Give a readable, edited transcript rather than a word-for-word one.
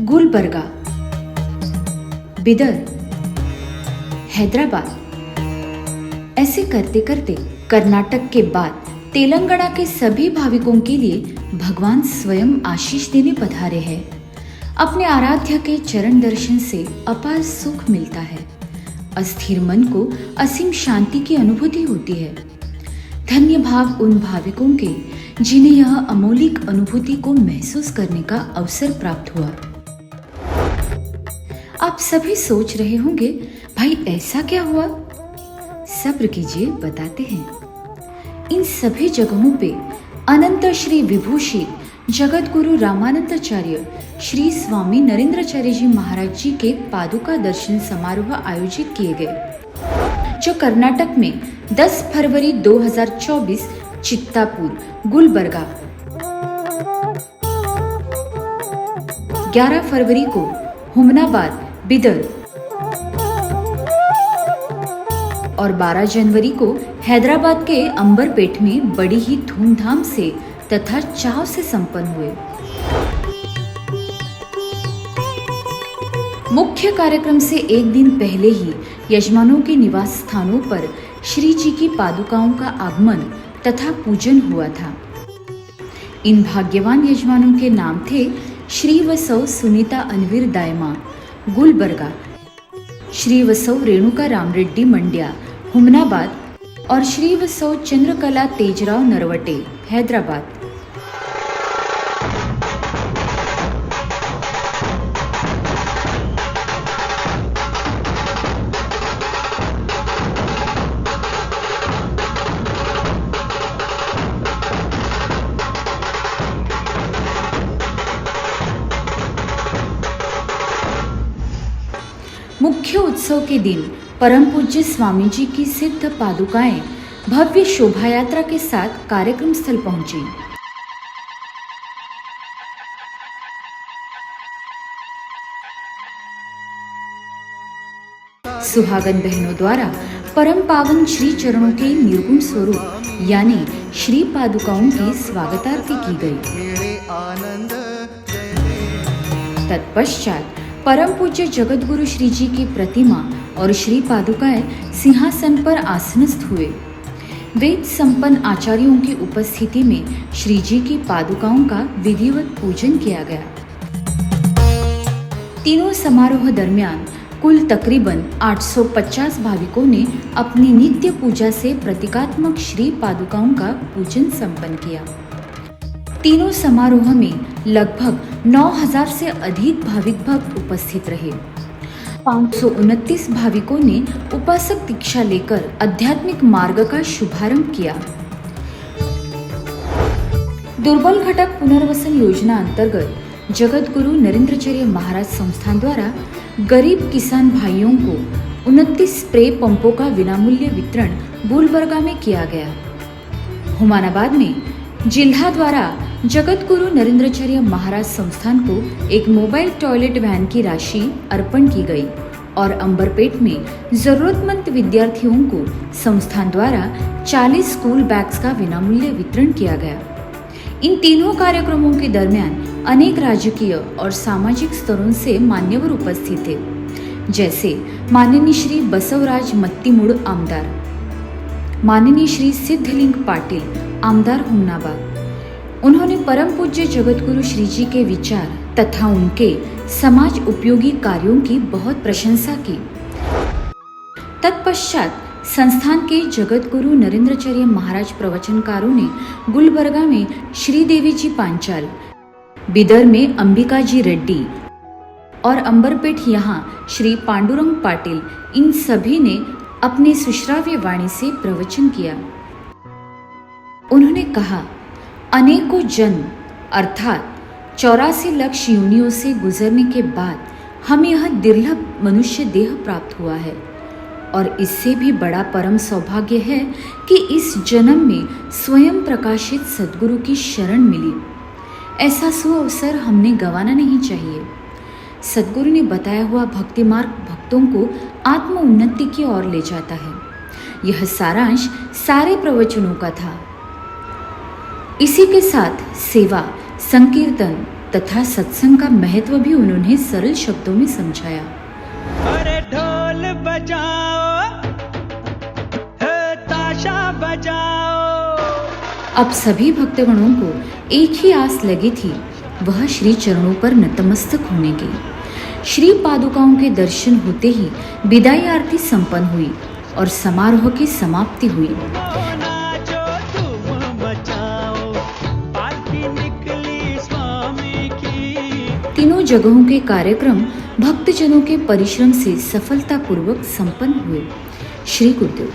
गुलबर्गा, बिदर, हैदराबाद, ऐसे करते करते कर्नाटक के बाद तेलंगाना के सभी भाविकों के लिए भगवान स्वयं आशीष देने पधारे हैं। अपने आराध्य के चरण दर्शन से अपार सुख मिलता है। अस्थिर मन को असीम शांति की अनुभूति होती है। धन्य भाव उन भाविकों के जिन्हें यह अमौलिक अनुभूति को महसूस करने का अवसर प्राप्त हुआ। आप सभी सोच रहे होंगे, भाई ऐसा क्या हुआ? सब्र कीजिए, बताते हैं। इन सभी जगहों पे अनंत श्री विभूषित जगत गुरु रामानंदाचार्य श्री स्वामी नरेंद्राचार्य जी महाराज जी के पादुका दर्शन समारोह आयोजित किए गए, जो कर्नाटक में 10 फरवरी 2024 चित्तापुर, गुलबर्गा, 11 फरवरी को हुमनाबाद, बिदर और 12 जनवरी को हैदराबाद के अंबरपेट में बड़ी ही धूमधाम से तथा चाव से संपन्न हुए। मुख्य कार्यक्रम से एक दिन पहले ही यजमानों के निवास स्थानों पर श्री जी की पादुकाओं का आगमन तथा पूजन हुआ था। इन भाग्यवान यजमानों के नाम थे श्री वसौ सुनीता अनवीर दायमा, गुलबर्गा, श्री वसौ रेणुका रामरेड्डी मंड्या, हुमनाबाद और श्री वसौ चंद्रकला तेजराव नरवटे, हैदराबाद। मुख्य उत्सव के दिन परम पूज्य स्वामी जी की सिद्ध पादुकाएं भव्य शोभा यात्रा के साथ कार्यक्रम स्थल पहुंची। सुहागन बहनों द्वारा परम पावन श्री चरणों के निर्गुण स्वरूप यानी श्री पादुकाओं की स्वागतारती की गई। तत्पश्चात परम पूज्य जगत गुरु श्री जी की प्रतिमा और श्री पादुकाएं सिंहासन पर आसनस्थ हुए। वेद संपन्न आचार्यों की उपस्थिति में श्री जी की पादुकाओं का विधिवत पूजन किया गया। तीनों समारोह दरमियान कुल तकरीबन 850 भाविकों ने अपनी नित्य पूजा से प्रतीकात्मक श्री पादुकाओं का पूजन संपन्न किया। तीनों समारोह में लगभग 9000 से अधिक भाविक भक्त उपस्थित रहे। 529 भाविकों ने उपासक दीक्षा लेकर आध्यात्मिक मार्ग का शुभारंभ किया। दुर्बल घटक पुनर्वसन योजना अंतर्गत जगत गुरु नरेंद्राचार्य महाराज संस्थान द्वारा गरीब किसान भाइयों को 29 स्प्रे पंपों का विनामूल्य वितरण गुलबर्गा में किया गया। हुमानाबाद में जिला द्वारा जगत गुरु नरेंद्राचार्य महाराज संस्थान को एक मोबाइल टॉयलेट वैन की राशि अर्पण की गई और अंबरपेट में जरूरतमंद विद्यार्थियों को संस्थान द्वारा 40 स्कूल बैग्स का विनामूल्य वितरण किया गया। इन तीनों कार्यक्रमों के दरमियान अनेक राजकीय और सामाजिक स्तरों से मान्यवर उपस्थित थे, जैसे माननीय श्री बसवराज मत्तीमुड़ आमदार, माननीय श्री सिद्धलिंग पाटिल आमदार हुमनाबाद। उन्होंने परम पूज्य जगत गुरु श्री जी के विचार तथा उनके समाज उपयोगी कार्यों की बहुत प्रशंसा की। तत्पश्चात संस्थान के जगत गुरु नरेंद्राचार्य महाराज प्रवचनकारों ने गुलबर्गा में श्रीदेवी जी पांचाल, बिदर में अंबिका जी रेड्डी और अंबरपेट यहाँ श्री पांडुरंग पाटिल, इन सभी ने अपने सुश्राव्य वाणी से प्रवचन किया। उन्होंने कहा, अनेकों जन्म अर्थात 84 लाख योनियों से गुजरने के बाद हमें यह दुर्लभ मनुष्य देह प्राप्त हुआ है और इससे भी बड़ा परम सौभाग्य है कि इस जन्म में स्वयं प्रकाशित सद्गुरु की शरण मिली। ऐसा सुअवसर हमने गंवाना नहीं चाहिए। सद्गुरु ने बताया हुआ भक्ति मार्ग भक्तों को आत्म उन्नति की ओर ले जाता है। यह सारांश सारे प्रवचनों का था। इसी के साथ सेवा, संकीर्तन, तथा सत्संग का महत्व भी उन्होंने सरल शब्दों में समझाया। अरे ढोल बजाओ, ताशा बजाओ। अब सभी भक्तगणों को एक ही आस लगी थी, वह श्री चरणों पर नतमस्तक होने की। श्री पादुकाओं के दर्शन होते ही विदाई आरती संपन्न हुई और समारोह की समाप्ति हुई। तीनों जगहों के कार्यक्रम भक्तजनों के परिश्रम से सफलतापूर्वक संपन्न हुए। श्री गुरुदेव।